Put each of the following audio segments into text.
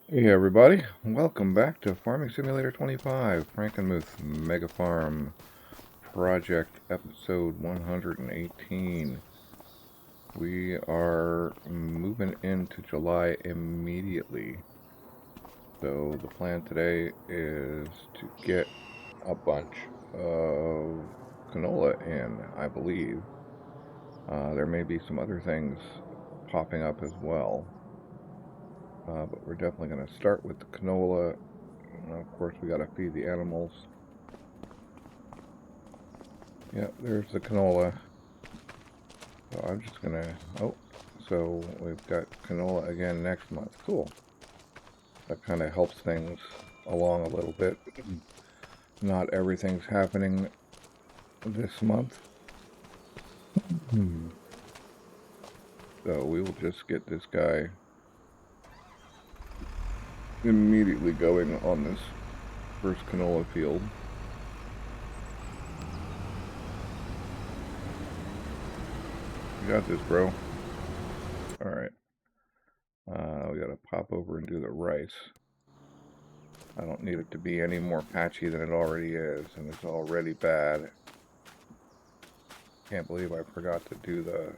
Hey everybody, welcome back to Farming Simulator 25, Frankenmuth Mega Farm Project Episode 118. We are moving into July immediately. So the plan today is to get a bunch of canola in, I believe. There may be some other things popping up as well. But we're definitely going to start with the canola. Of course, we got to feed the animals. Yeah, there's the canola. So I'm just going to... so we've got canola again next month. Cool. That kind of helps things along a little bit. Not everything's happening this month. So we will just get this guy immediately going on this first canola field. You got this, bro. Alright. We gotta pop over and do the rice. I don't need it to be any more patchy than it already is, and it's already bad. Can't believe I forgot to do the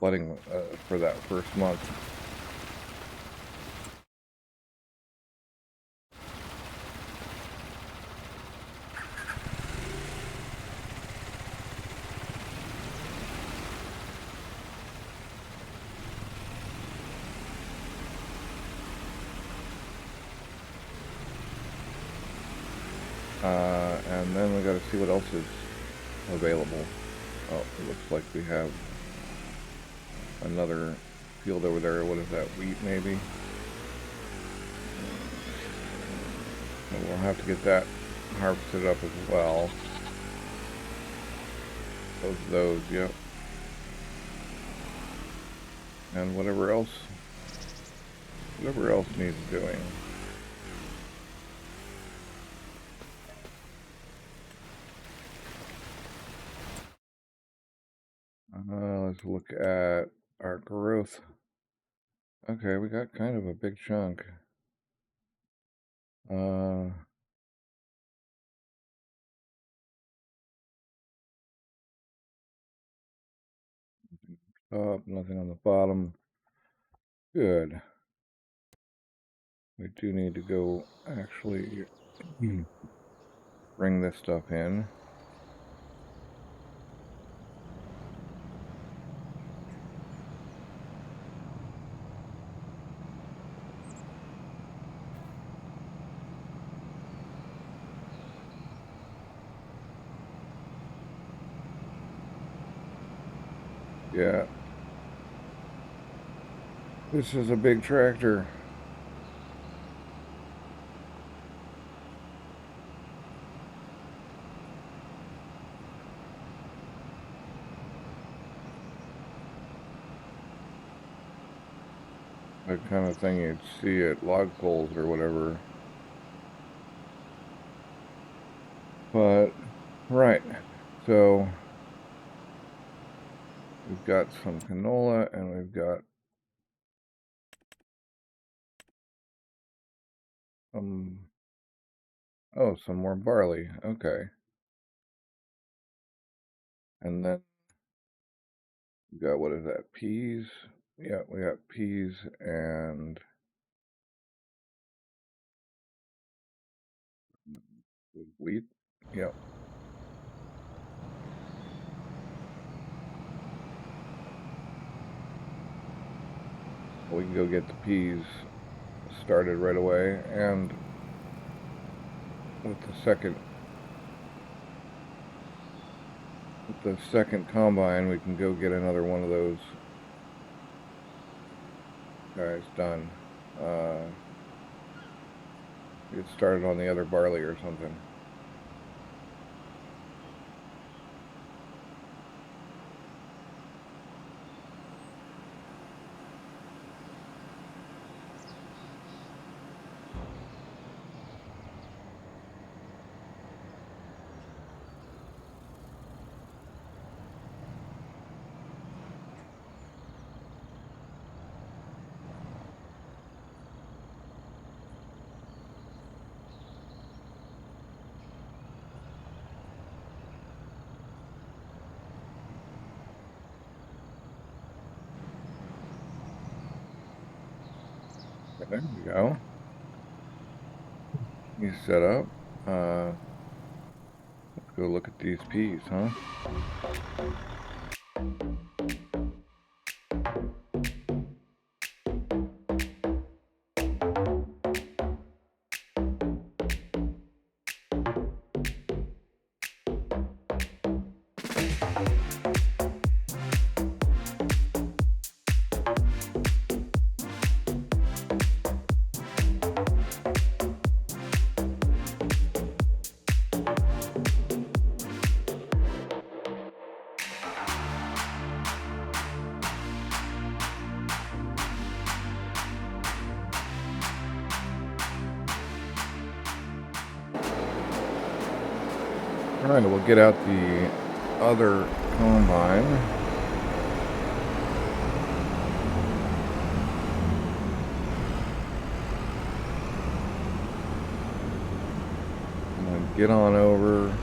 flooding for that first month. And then we gotta see what else is available. Oh, it looks like we have another field over there. What is that, wheat maybe? And we'll have to get that harvested up as well. Both of those, yep. And whatever else needs doing. Let's look at our growth. Okay, we got kind of a big chunk. Up, nothing on the bottom. Good. We do need to go actually bring this stuff in. Yeah. This is a big tractor. The kind of thing you'd see at log poles or whatever. But, right. So, we've got some canola and we've got some more barley. Okay. And then we got, what is that, peas? Yeah, we got peas and wheat. Yep. We can go get the peas started right away, and with the second combine we can go get another one of those guys done. Get started on the other barley or something. There we go. He's set up. Let's go look at these peas, huh? Alright, we'll get out the other combine. I'm going to get on over.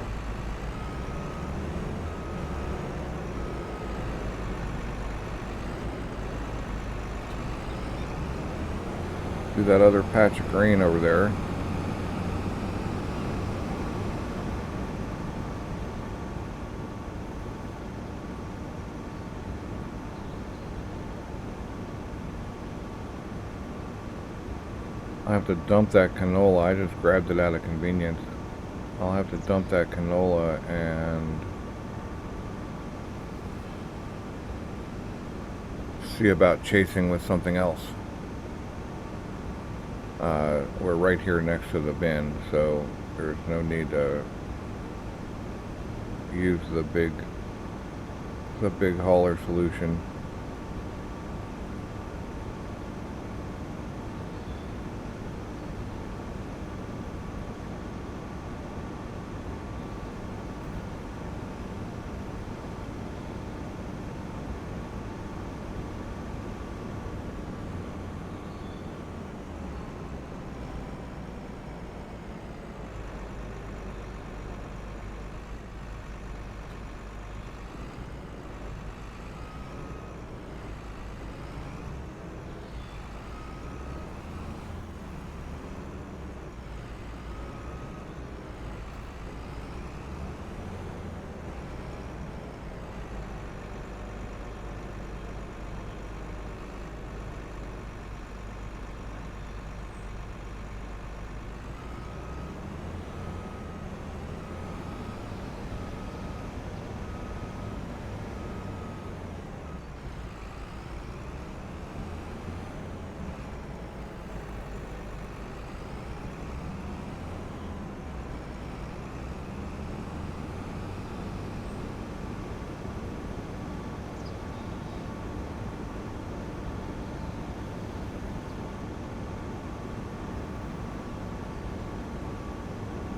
Do that other patch of green over there. I have to dump that canola. I just grabbed it out of convenience. I'll have to dump that canola and see about chasing with something else. We're right here next to the bin, so there's no need to use the big hauler solution.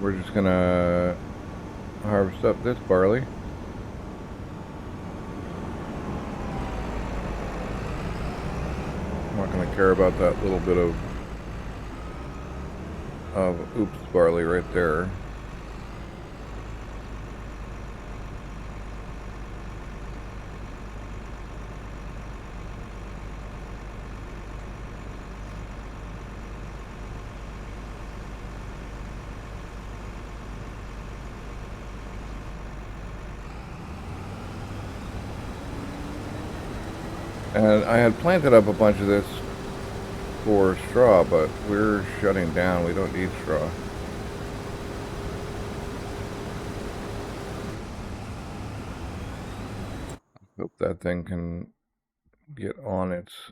We're just gonna harvest up this barley. I'm not gonna care about that little bit of oops barley right there. And I had planted up a bunch of this for straw, but we're shutting down. We don't need straw. Hope that thing can get on its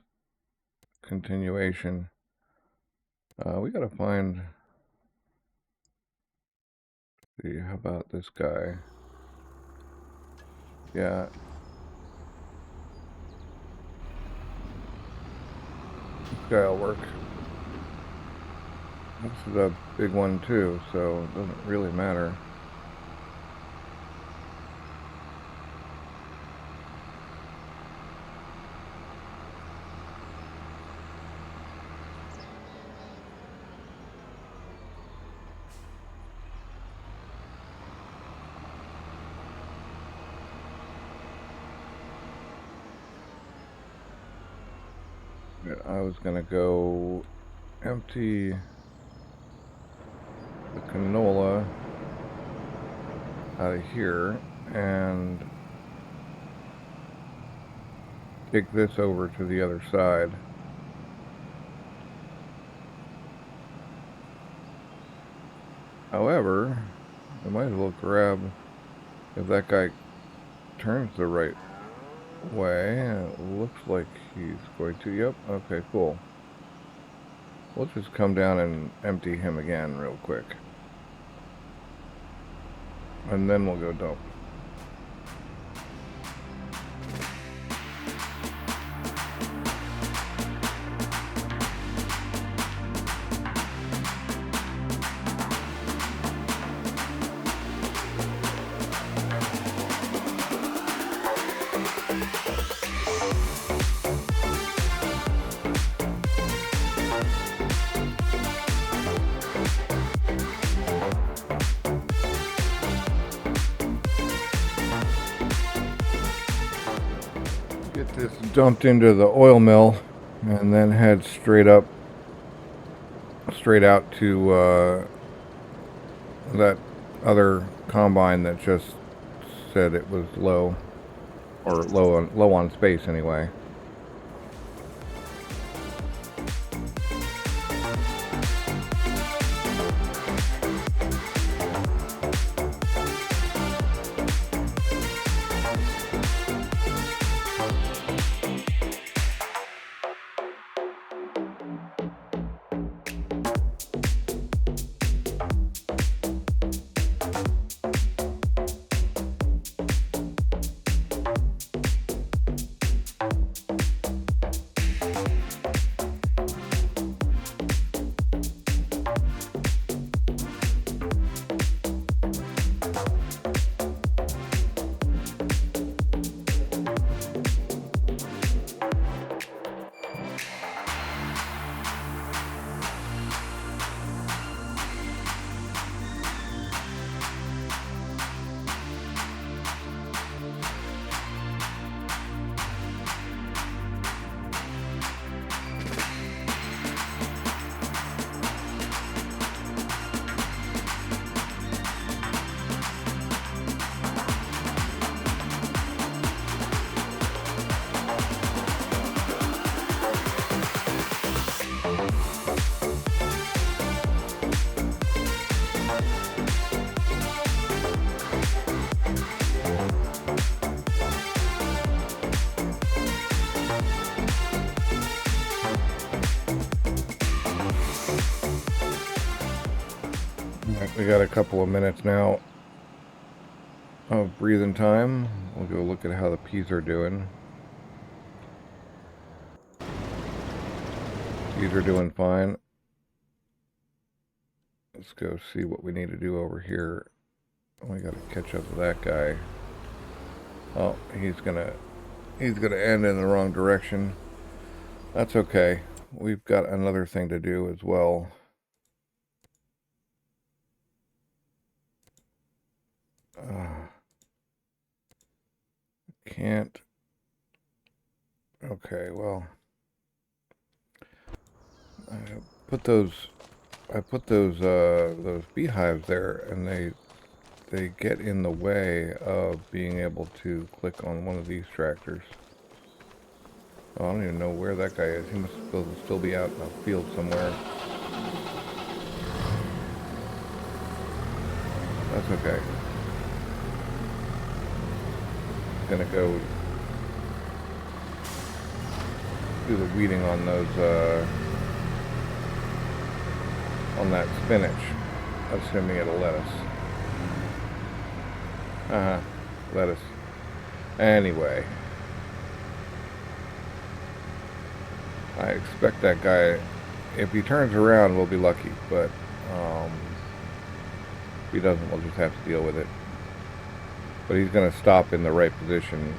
continuation. We gotta find... See, how about this guy? Yeah. This guy'll work. This is a big one too, so it doesn't really matter. I was gonna go empty the canola out of here and kick this over to the other side. However, I might as well grab, if that guy turns the right way, it looks like he's going to. Yep, okay, cool. We'll just come down and empty him again real quick. And then we'll go dump. Get this dumped into the oil mill and then head straight out to that other combine that just said it was low, or low on space anyway. We got a couple of minutes now of breathing time. We'll go look at how the peas are doing. Peas are doing fine. Let's go see what we need to do over here. We got to catch up with that guy. Oh, he's gonna end in the wrong direction. That's okay. We've got another thing to do as well. Can't. Okay, well, I put those beehives there, and they get in the way of being able to click on one of these tractors. Oh, I don't even know where that guy is. He must still be out in the field somewhere. That's okay. Gonna go do the weeding on those on that spinach, assuming it'll lettuce. Lettuce. Anyway, I expect that guy, if he turns around, we'll be lucky, but if he doesn't, we'll just have to deal with it. But he's going to stop in the right position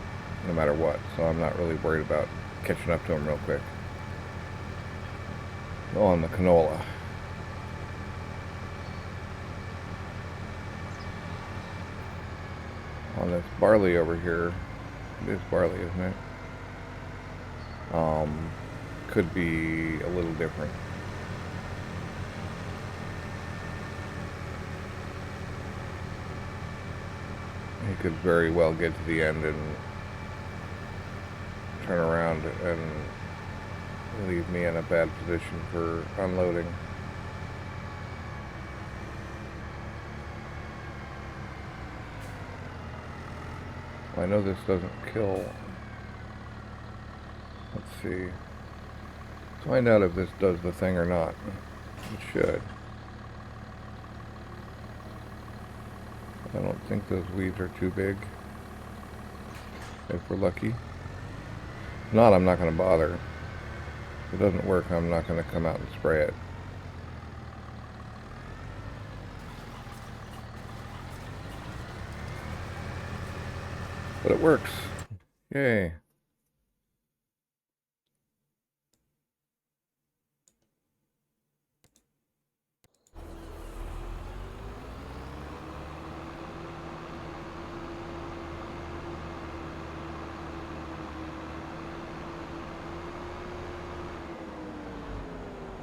no matter what, so I'm not really worried about catching up to him real quick. On the canola. On this barley over here, it is barley, isn't it? Could be a little different. he could very well get to the end and turn around and leave me in a bad position for unloading. Well, I know this doesn't kill. Let's see. Let's find out if this does the thing or not. It should. I don't think those weeds are too big. If we're lucky. If not, I'm not going to bother. If it doesn't work, I'm not going to come out and spray it. But it works. Yay.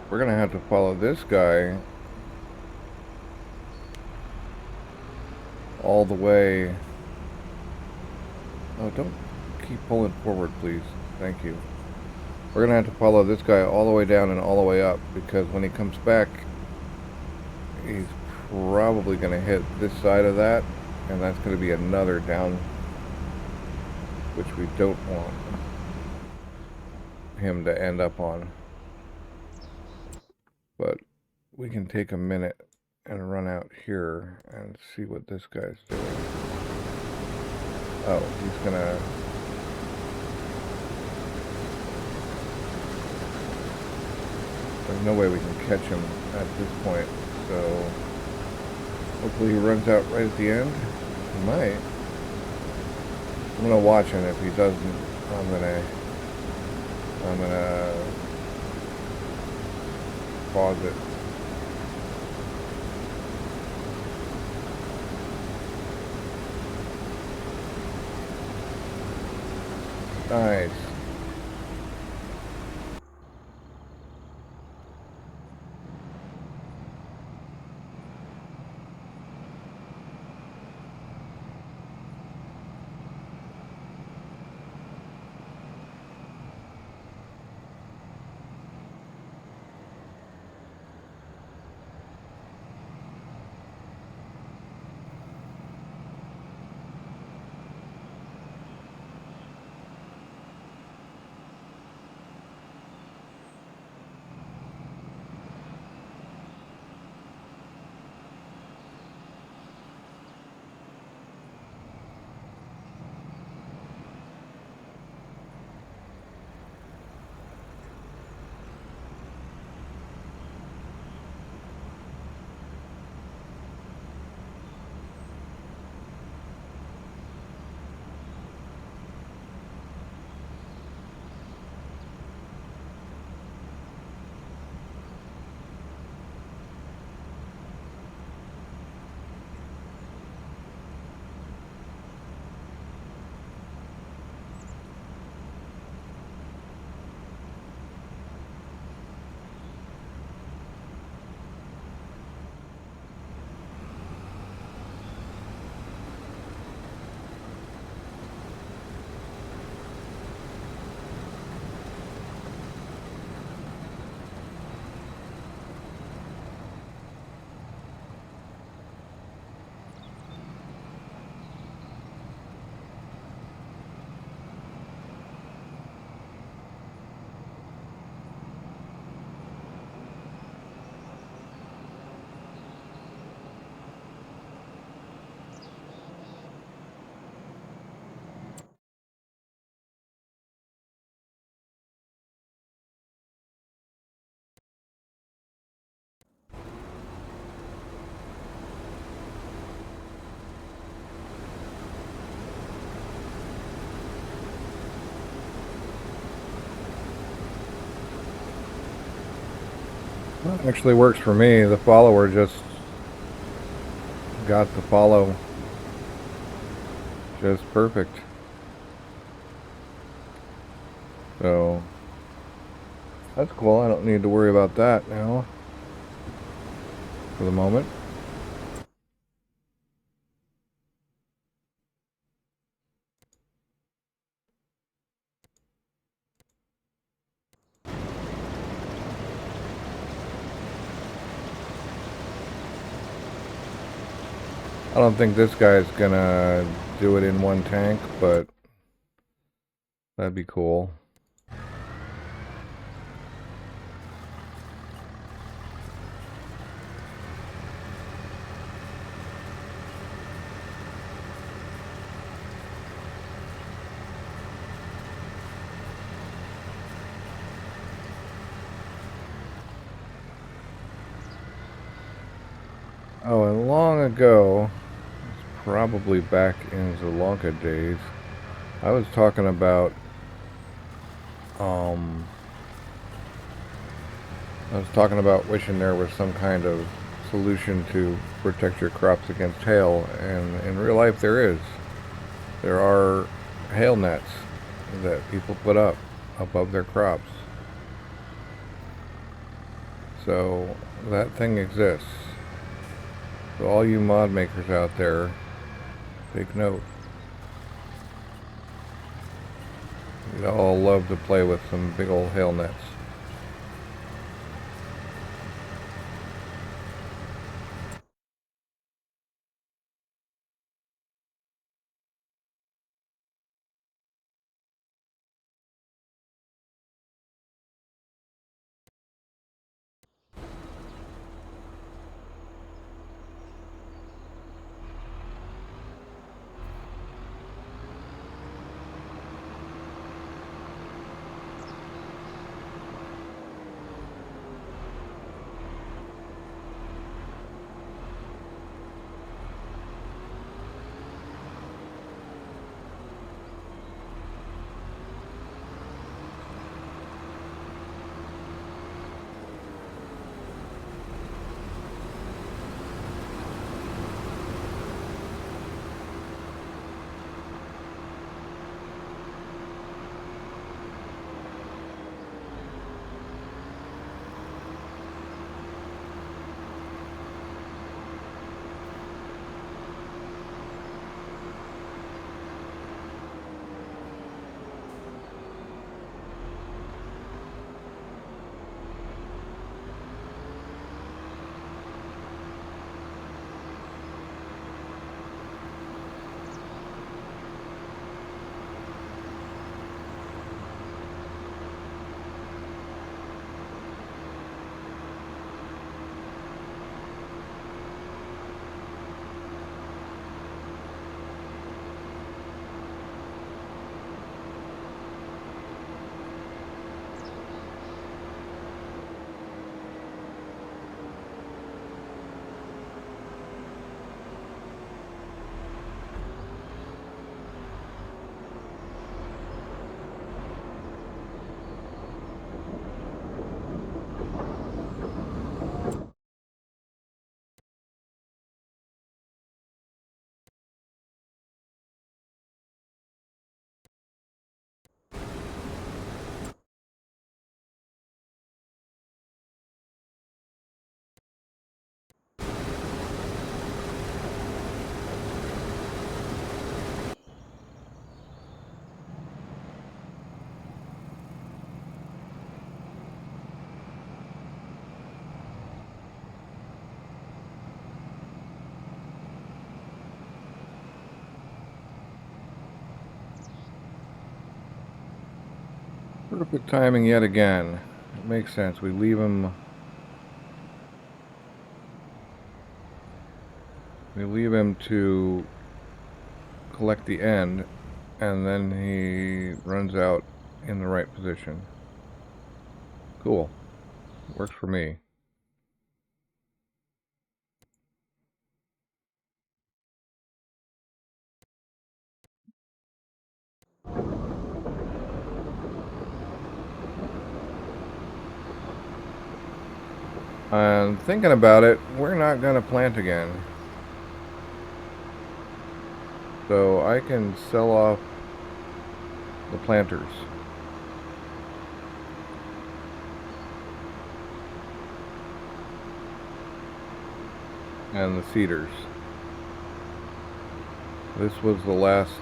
We're going to have to follow this guy all the way. Oh, don't keep pulling forward, please. Thank you. We're going to have to follow this guy all the way down and all the way up, because when he comes back, he's probably going to hit this side of that, and that's going to be another down, which we don't want him to end up on. But we can take a minute and run out here and see what this guy's doing. Oh, he's gonna... There's no way we can catch him at this point, so hopefully he runs out right at the end. He might. I'm gonna watch him. If he doesn't, I'm gonna pause it. Nice. Well, it actually works for me. The follower just got the follow just perfect. So that's cool. I don't need to worry about that now for the moment. I don't think this guy's gonna do it in one tank, but that'd be cool. Oh, and long ago, probably back in Zielonka days, I was talking about wishing there was some kind of solution to protect your crops against hail, and in real life there is. There are hail nets that people put up above their crops. So that thing exists. So all you mod makers out there, take note. We'd all love to play with some big old hail nets. Perfect timing yet again. It makes sense. We leave him to collect the end, and then he runs out in the right position. Cool. Works for me. And thinking about it, we're not going to plant again. So I can sell off the planters. And the seeders. This was the last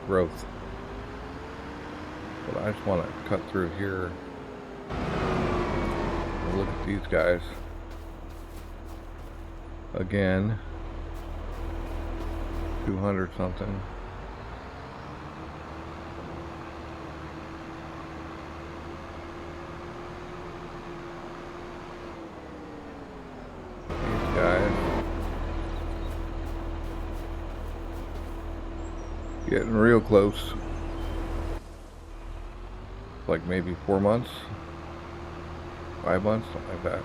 growth. But I just want to cut through here Look at these guys. Again. 200 something. These guys. Getting real close. Like maybe 4 months, 5 months, something like that.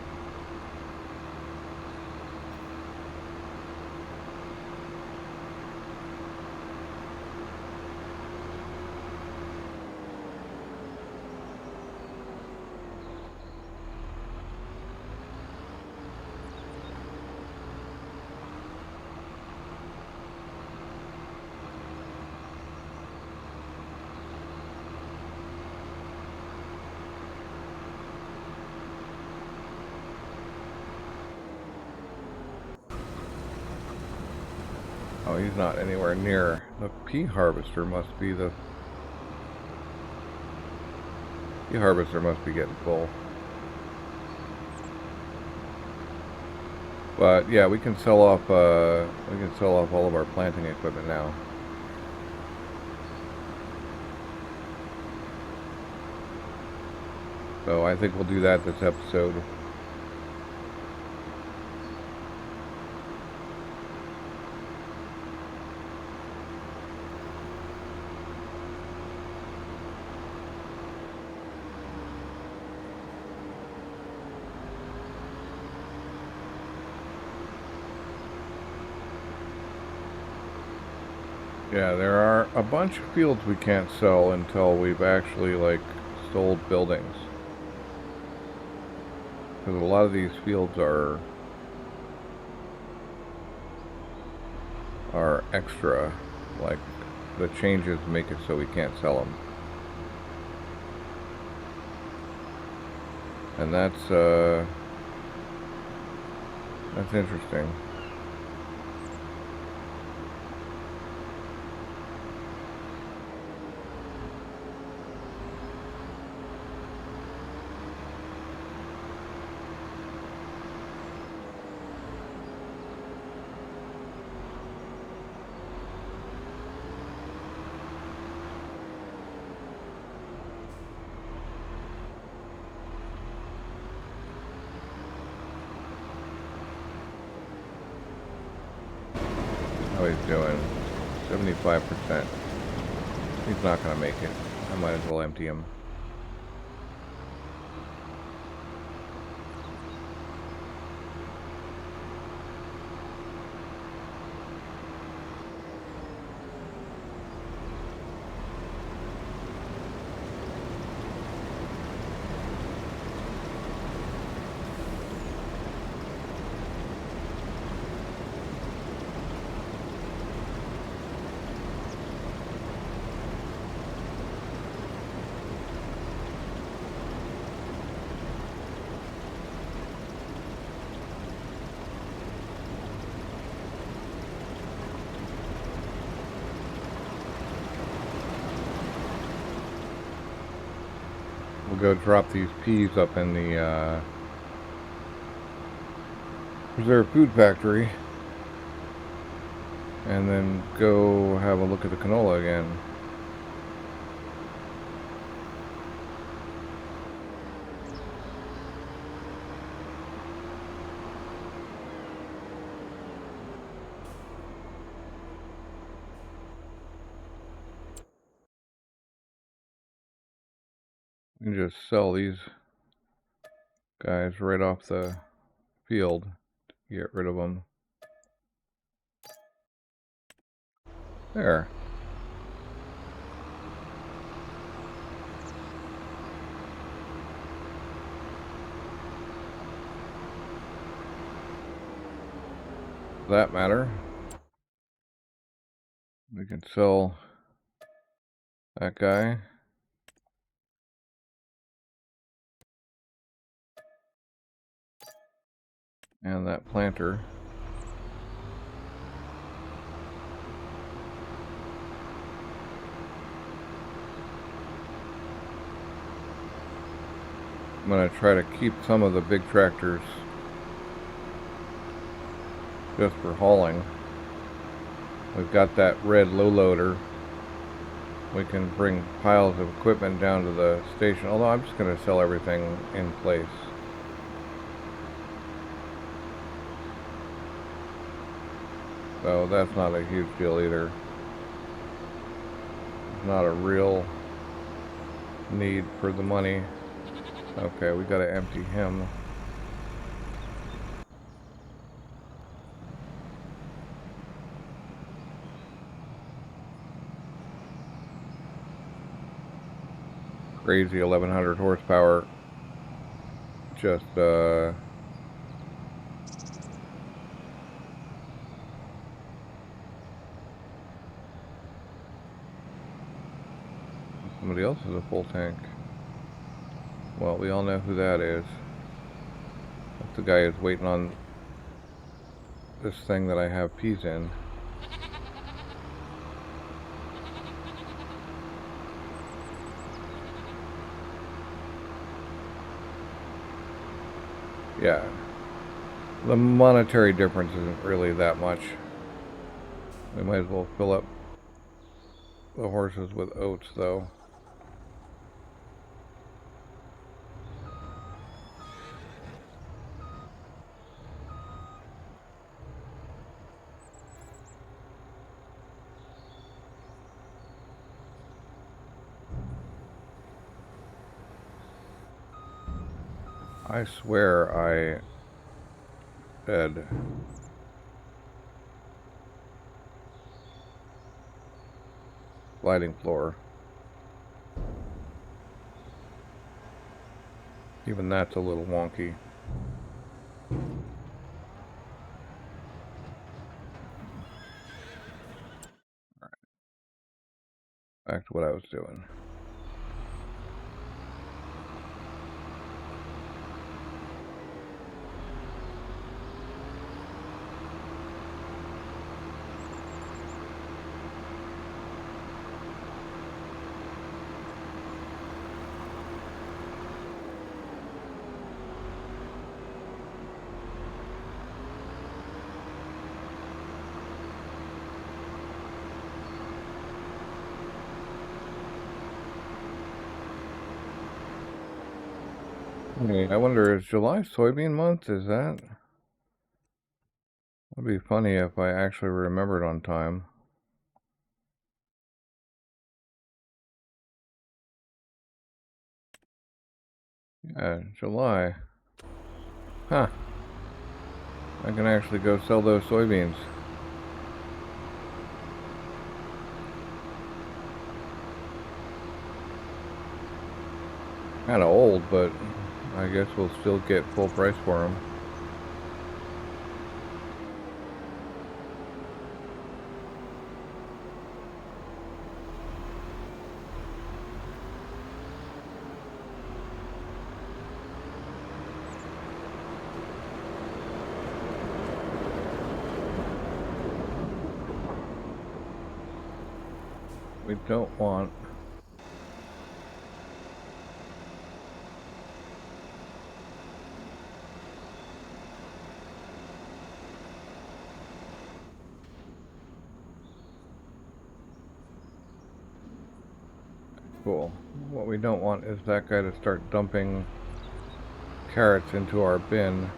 Oh, he's not anywhere near. The pea harvester must be the... Pea harvester must be getting full. But yeah, we can sell off all of our planting equipment now. So I think we'll do that this episode. Yeah, there are a bunch of fields we can't sell until we've actually, like, sold buildings. Because a lot of these fields are extra. Like, the changes make it so we can't sell them. And that's interesting. How he's doing? 75%. He's not gonna make it. I might as well empty him. We'll go drop these peas up in the preserved food factory and then go have a look at the canola again. You can just sell these guys right off the field to get rid of them. There. For that matter, we can sell that guy. And that planter. I'm going to try to keep some of the big tractors just for hauling. We've got that red low loader. We can bring piles of equipment down to the station, although I'm just going to sell everything in place. So that's not a huge deal either. Not a real need for the money. Okay, we got to empty him. Crazy 1100 horsepower. Just somebody else has a full tank. Well, we all know who that is. That's the guy who's waiting on this thing that I have peas in. Yeah. The monetary difference isn't really that much. We might as well fill up the horses with oats, though. I swear I said sliding floor. Even that's a little wonky. Alright. Back to what I was doing. Hey, I wonder, is July soybean month? Is that? It'd be funny if I actually remembered on time. Yeah, July. Huh. I can actually go sell those soybeans. Kind of old, but I guess we'll still get full price for them. We don't want cool. What we don't want is that guy to start dumping carrots into our bin.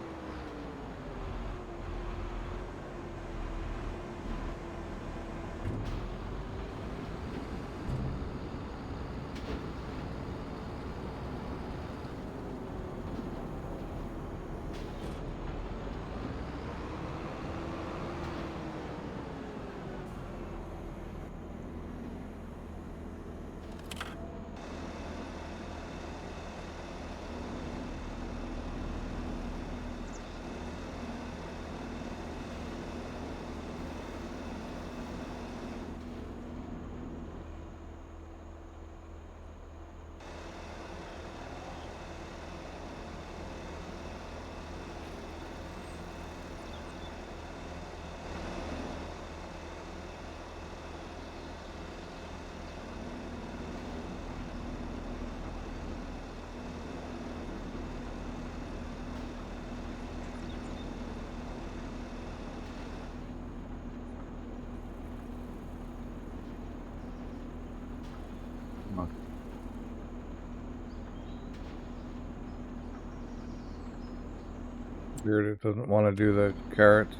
Weird, it doesn't want to do the carrots.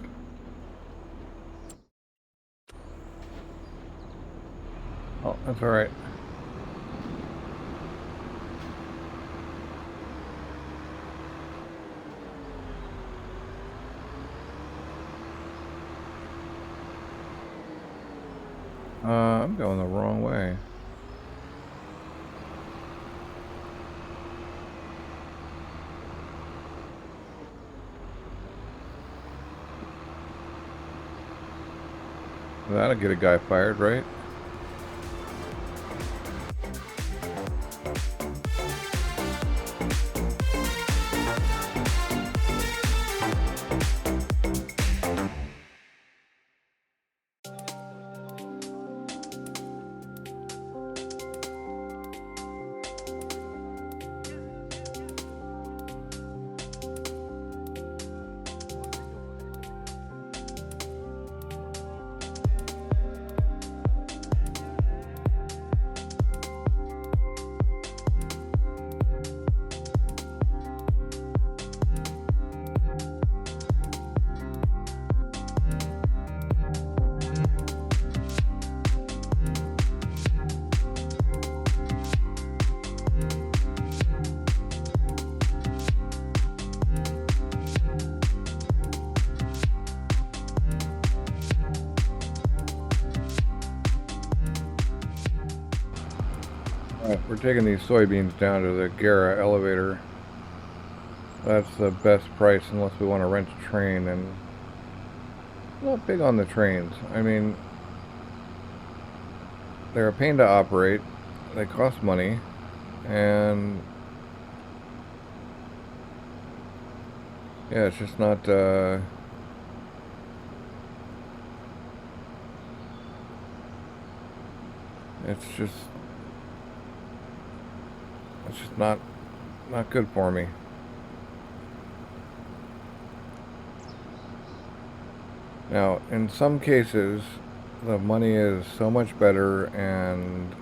Oh, that's alright. I'm going the wrong way. That'll get a guy fired, right? We're taking these soybeans down to the Gara elevator. That's the best price unless we want to rent a train, and I'm not big on the trains. I mean, they're a pain to operate, they cost money, and yeah, it's just not, it's just not good for me. Now, in some cases, the money is so much better and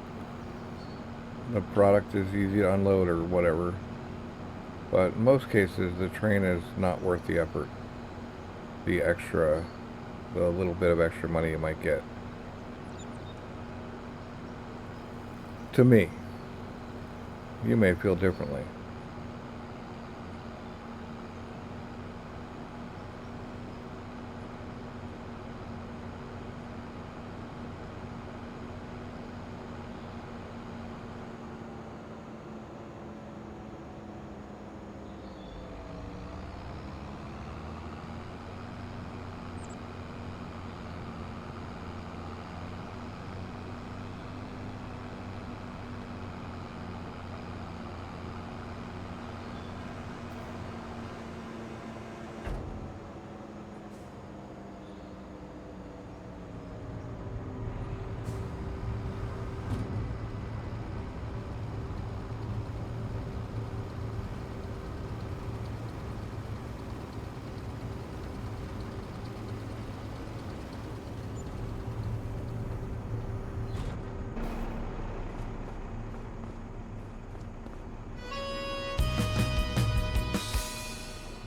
the product is easy to unload or whatever. But in most cases, the train is not worth the effort. The little bit of extra money you might get. To me. You may feel differently.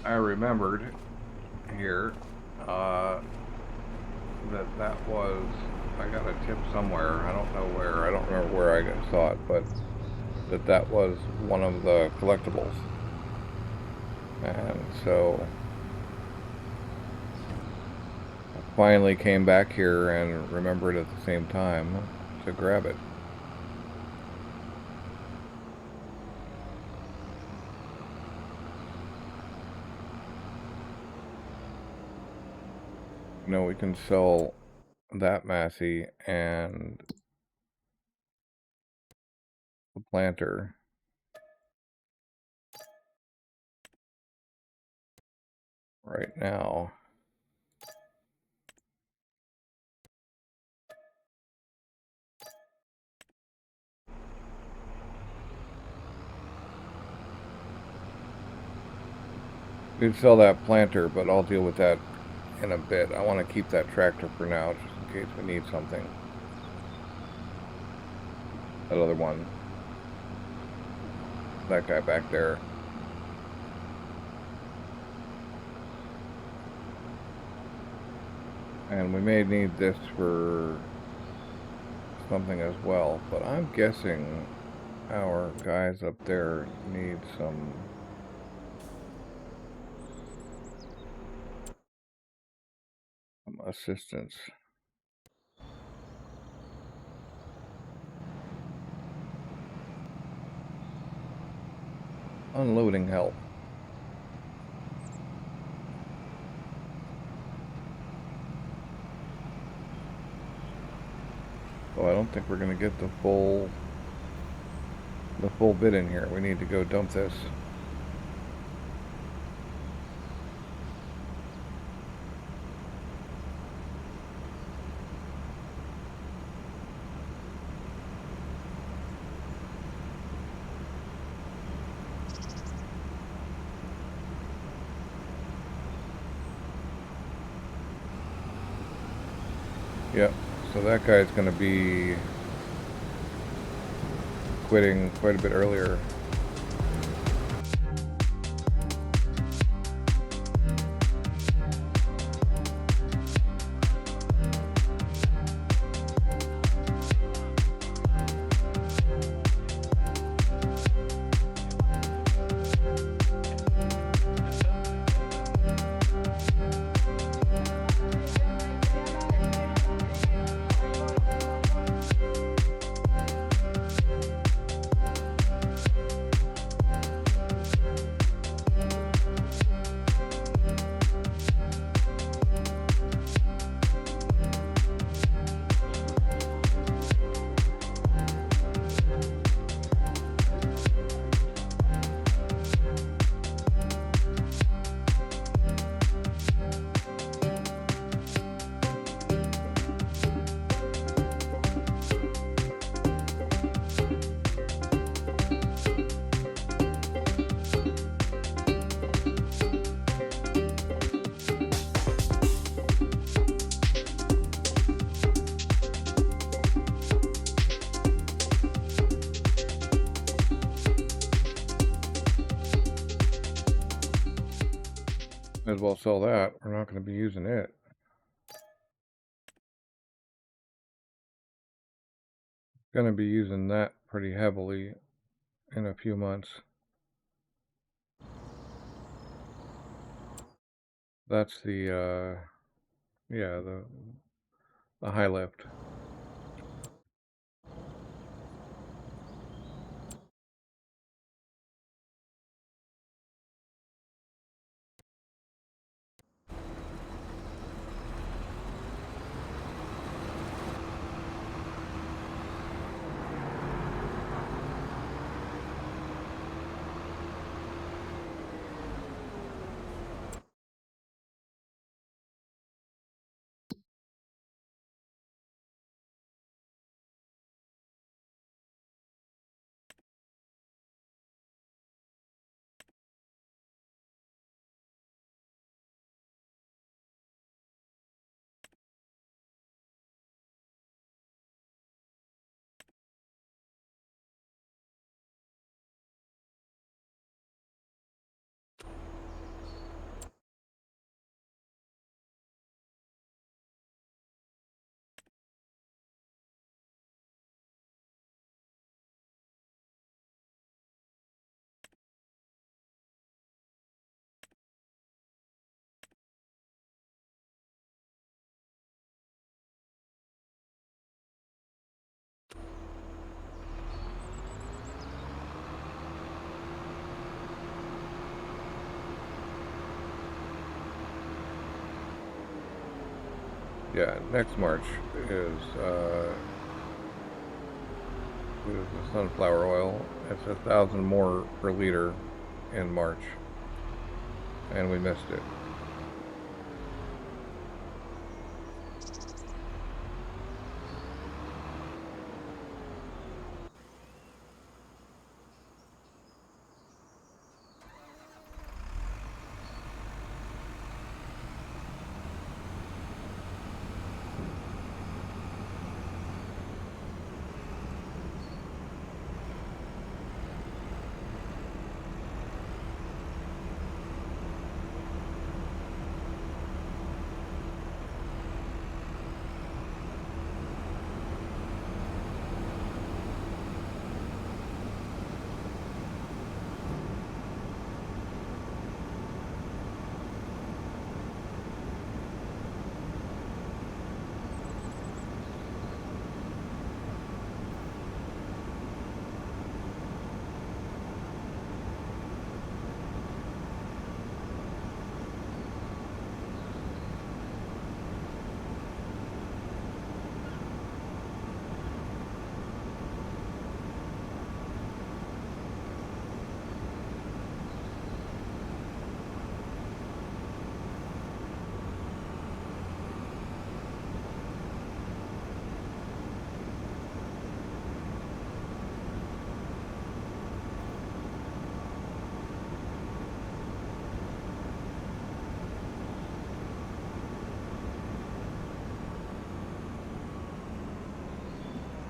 I remembered here that was, I got a tip somewhere, I don't know where, I don't remember where I saw it, but that was one of the collectibles. And so I finally came back here and remembered at the same time to grab it. You know, we can sell that Massey and the planter right now. We'd sell that planter, but I'll deal with that in a bit. I want to keep that tractor for now, just in case we need something. That other one. That guy back there. And we may need this for something as well, but I'm guessing our guys up there need some assistance. Unloading help. Oh, I don't think we're going to get the full bit in here. We need to go dump this. Yep, so that guy's going to be quitting quite a bit earlier. Might as well sell that. We're not going to be using it. Going to be using that pretty heavily in a few months. That's the yeah, the high lift. Yeah, next March is the sunflower oil. It's 1,000 more per liter in March, and we missed it.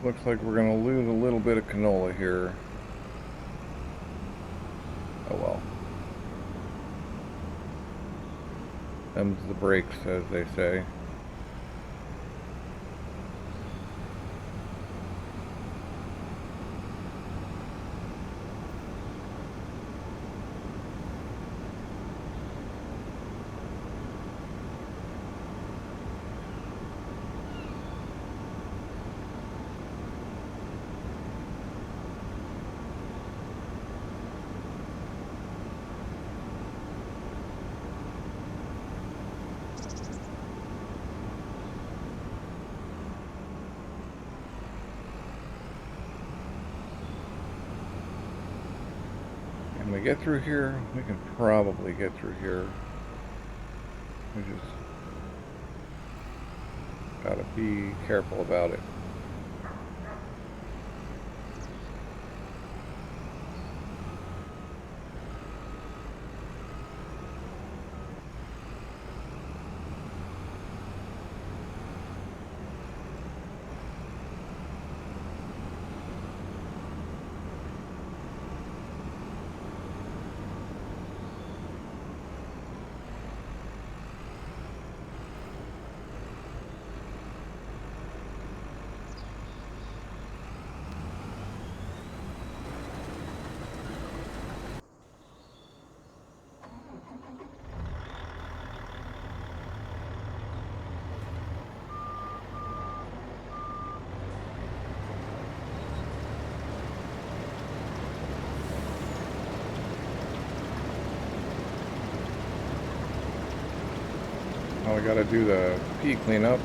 Looks like we're going to lose a little bit of canola here. Oh well. Them's the breaks, as they say. Can we get through here? We can probably get through here. We just gotta be careful about it. Now we gotta do the PEA cleanup,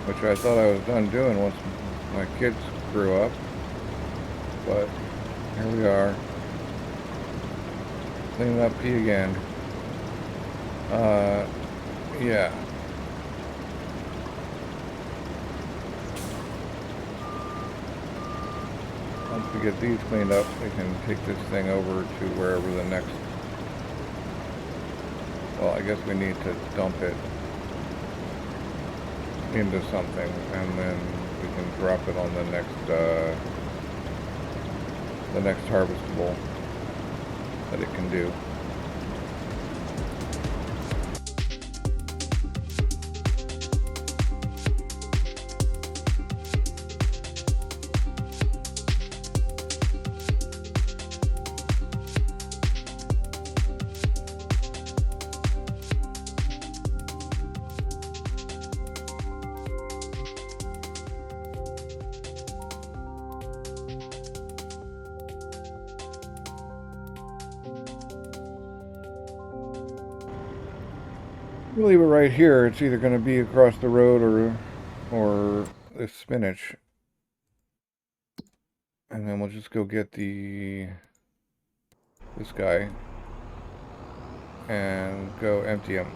which I thought I was done doing once my kids grew up, but here we are, cleaning up PEA again. Yeah. Once we get these cleaned up, we can take this thing over to wherever the next, well, I guess we need to dump it into something, and then we can drop it on the next harvestable that it can do. We'll leave it right here. It's either going to be across the road or this spinach. And then we'll just go get this guy and go empty him.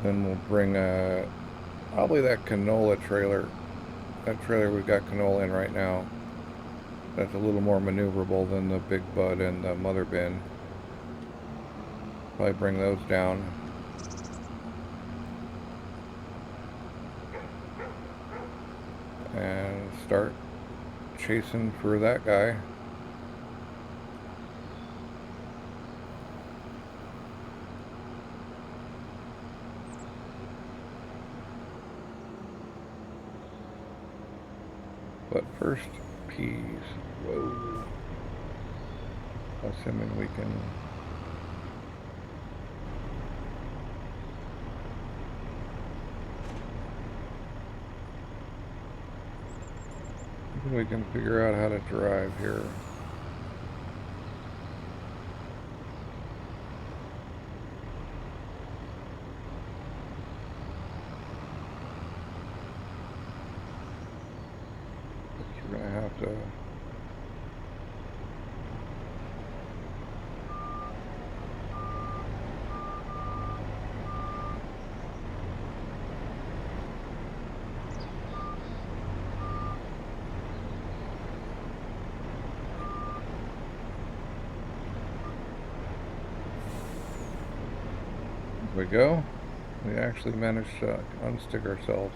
Then we'll bring probably that canola trailer. That trailer we've got canola in right now. That's a little more maneuverable than the big bud and the mother bin. Probably bring those down. And start chasing for that guy. But first, peas. Whoa. Assuming we can. We can figure out how to drive here. But you're gonna have to. we go. We actually managed to unstick ourselves.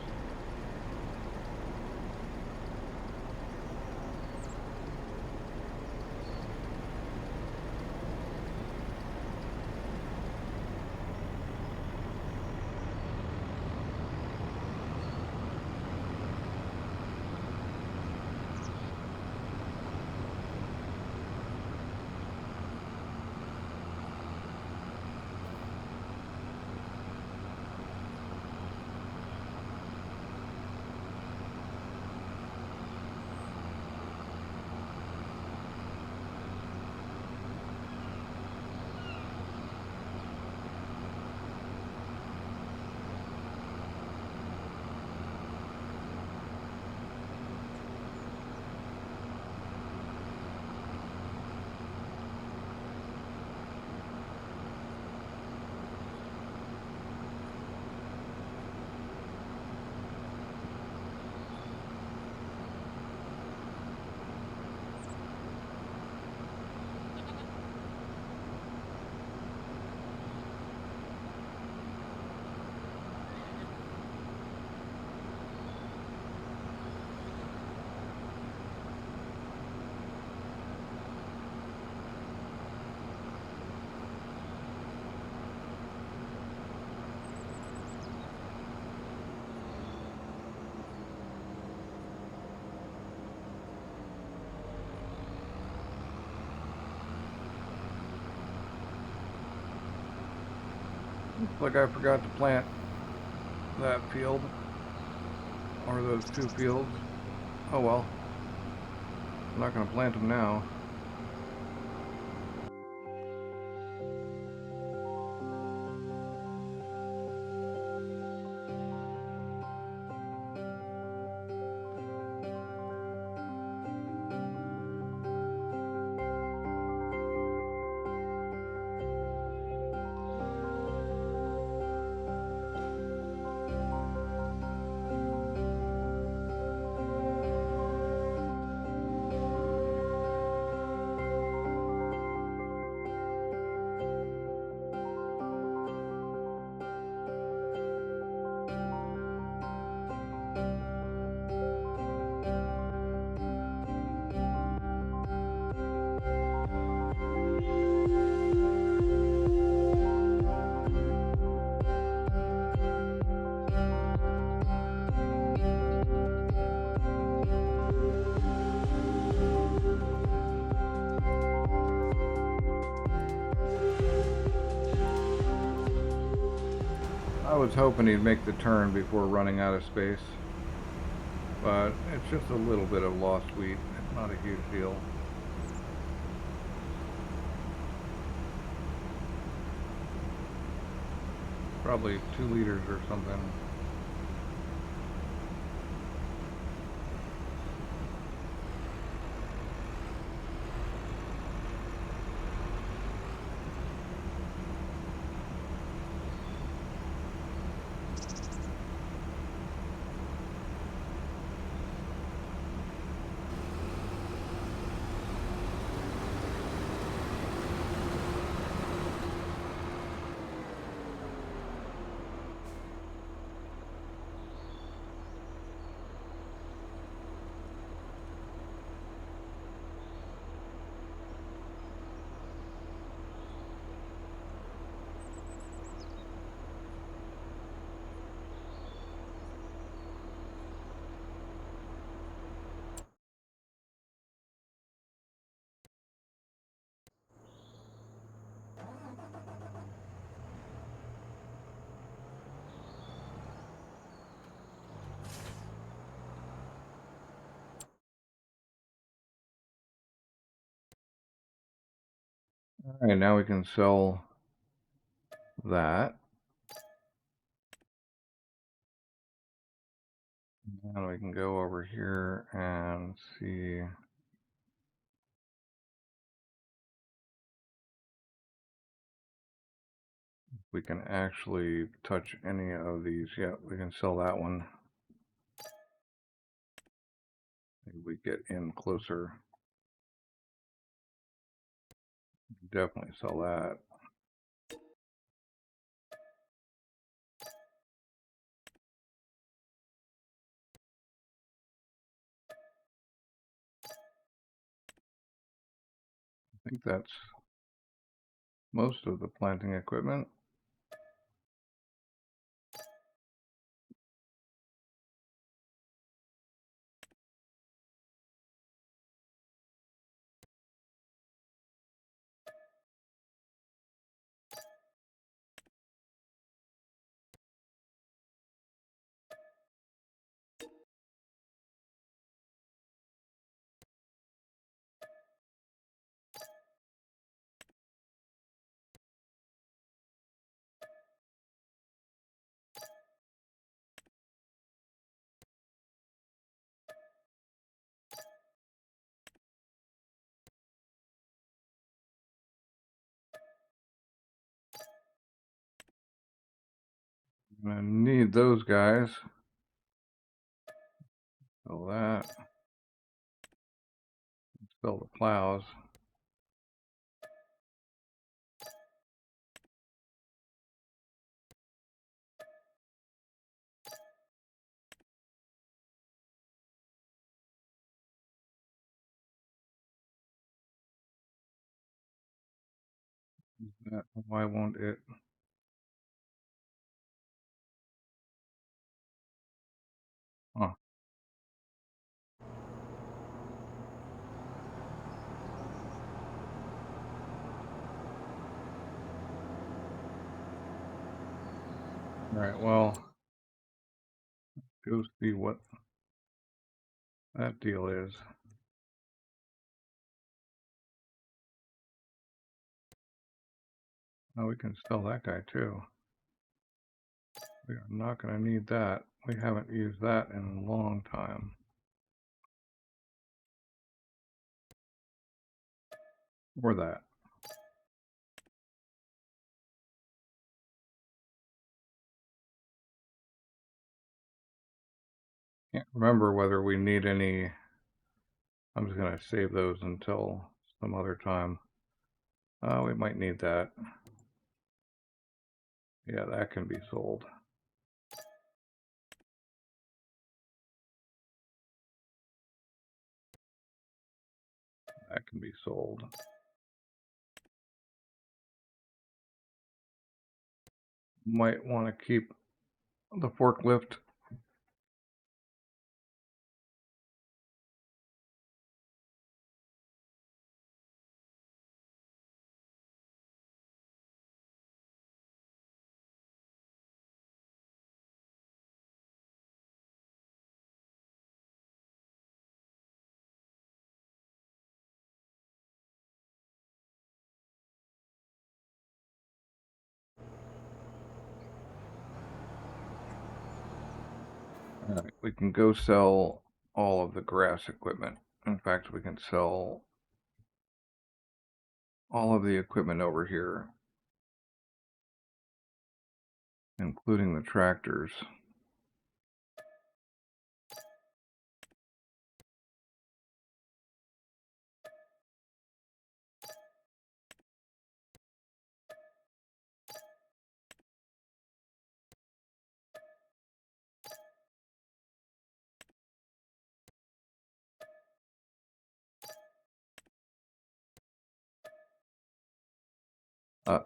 Looks like I forgot to plant that field, or those two fields. Oh well, I'm not going to plant them now. I was hoping he'd make the turn before running out of space, but it's just a little bit of lost wheat. It's not a huge deal. Probably 2 liters or something. Alright, now we can sell that. And we can go over here and see if we can actually touch any of these. Yeah, we can sell that one. Maybe we get in closer. Definitely sell that. I think that's most of the planting equipment. I'm gonna need those guys. Fill that. Fill the plows. Why won't it? Huh. Alright, well, go see what that deal is. Oh, we can sell that guy too. We are not going to need that. We haven't used that in a long time. Or that. Can't remember whether we need any. I'm just going to save those until some other time. We might need that. Yeah, that can be sold. That can be sold. Might want to keep the forklift. We can go sell all of the grass equipment. In fact, we can sell all of the equipment over here, including the tractors.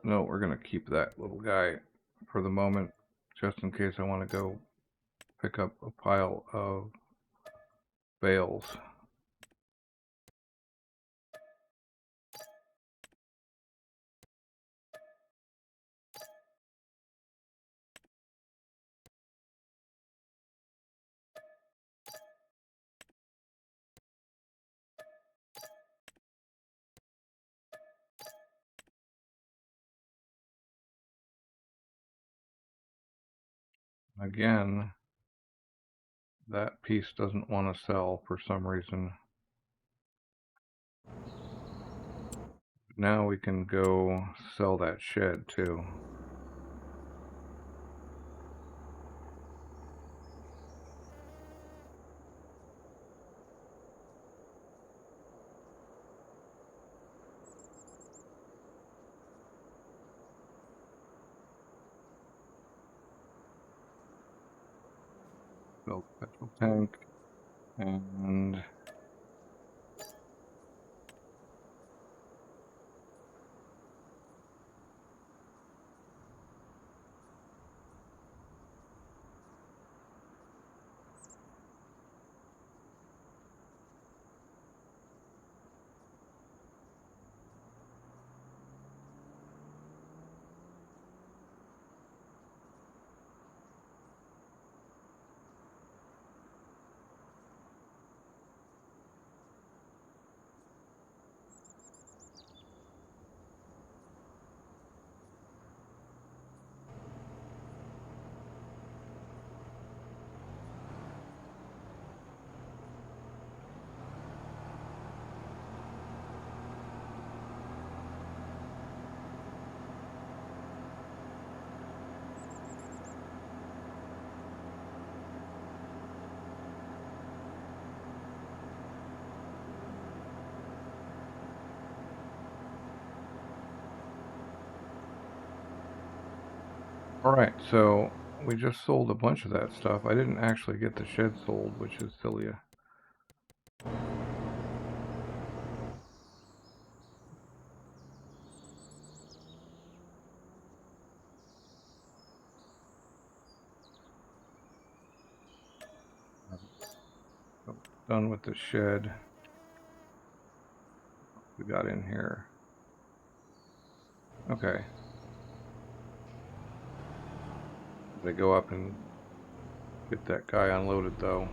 No, we're going to keep that little guy for the moment, just in case I want to go pick up a pile of bales. Again, that piece doesn't want to sell for some reason. Now we can go sell that shed too. Build petrol tank and Alright, so we just sold a bunch of that stuff. I didn't actually get the shed sold, which is silly. Done with the shed. We got in here. Okay. They go up and get that guy unloaded though.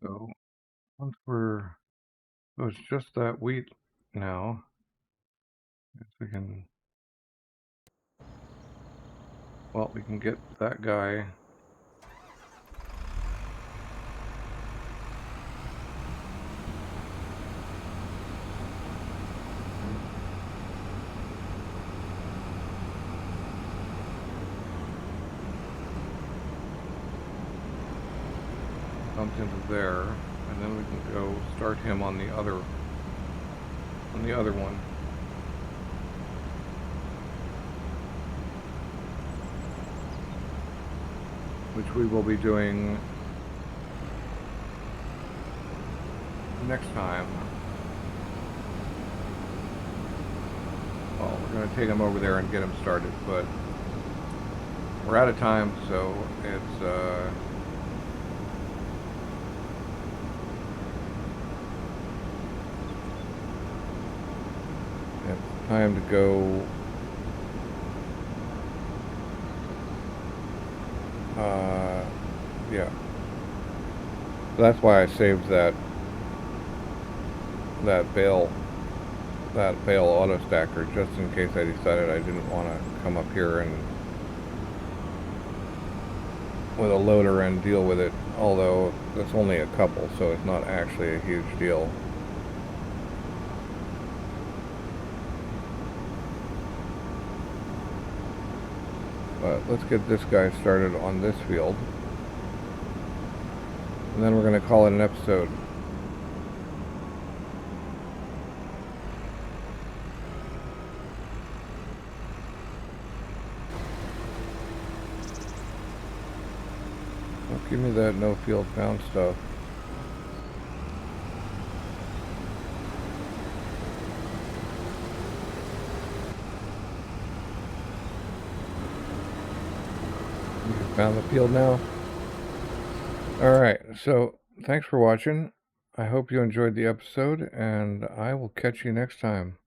So once so it's just that wheat now. If we can, well, we can get that guy. Dumped into there, and then we can go start him on the other one. Which we will be doing next time. Well, we're going to take him over there and get him started, but we're out of time, so it's time to go yeah. So that's why I saved that bale auto stacker, just in case I decided I didn't want to come up here and with a loader and deal with it, although it's only a couple, so it's not actually a huge deal. But let's get this guy started on this field, and then we're going to call it an episode. Oh, give me that no field found stuff. Found the field now. Alright, so thanks for watching. I hope you enjoyed the episode, and I will catch you next time.